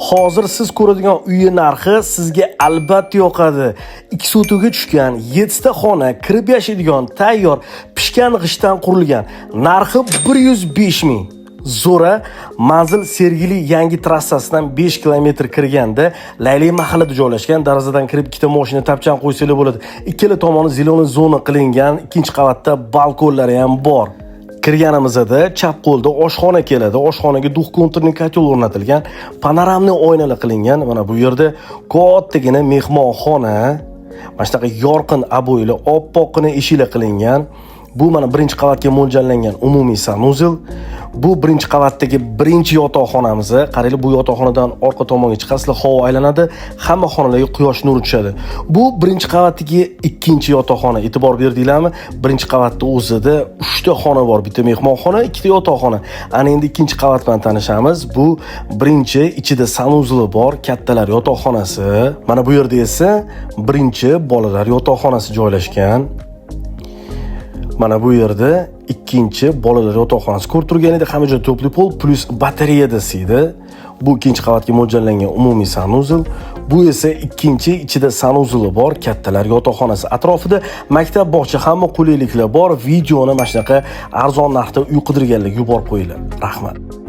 Hozir siz ko'radigan uyi narxi sizga albatta yoqadi. 2 sotuvga tushgan, 7 ta xona, kirib yashaydigan, tayyor, pishgan g'ishtdan qurilgan. Narxi 105 ming. Zo'ra manzil Sergeli yangi trassasidan 5 kilometr kirganda Layli mahallada joylashgan. Darazadan kirib ikkita mashina tapchan qo'ysalar bo'ladi. Ikkala tomoni zeleniy zona qilingan, ikkinchi qavatda balkonlari ham bor. Kirganimizda chap qo'lda oshxona keladi. Oshxonaga duh konturning kotel o'rnatilgan, panoramli oynalar qilingan. Mana bu yerda kattagina mehmonxona, mana shunaqa yorqin abo'yli, oppoqqina eshiklar qilingan. Bu mana birinchi qavatga mo'ljallangan umumiy sanuzel. Bu birinchi qavatdagi birinchi yotoqxonamiz. Qaranglar, bu yotoqxonadan orqa tomonga chiqasizlar, havo aylanadi, hamma xonalarga quyosh nuri tushadi. Bu birinchi qavatdagi ikkinchi yotoqxona. E'tibor berdinglarmi? Birinchi qavatda o'zida 3 ta xona bor, bitta mehmonxona, 2 ta yotoqxona. Ana endi ikkinchi qavat bilan tanishamiz. Bu birinchi, ichida sanuzeli bor, kattalar yotoqxonasi. Mana bu yerda esa birinchi bolalar yotoqxonasi joylashgan. Mana bu yerda ikkinchi bolalar yotoqxonasi ko'rib turganingizda hamma joy to'pli pol plus batareya desaydi. Bu ikkinchi qavatga mo'ljallangan umumiy sanuzel. Bu esa ikkinchi, ichida sanuzeli bor, kattalar yotoqxonasi. Atrofida maktab, bog'cha, hamma qulayliklar bor. Videoni mana shunaqa arzon narxda uy qidirganlarga yuborib qo'yinglar. Rahmat.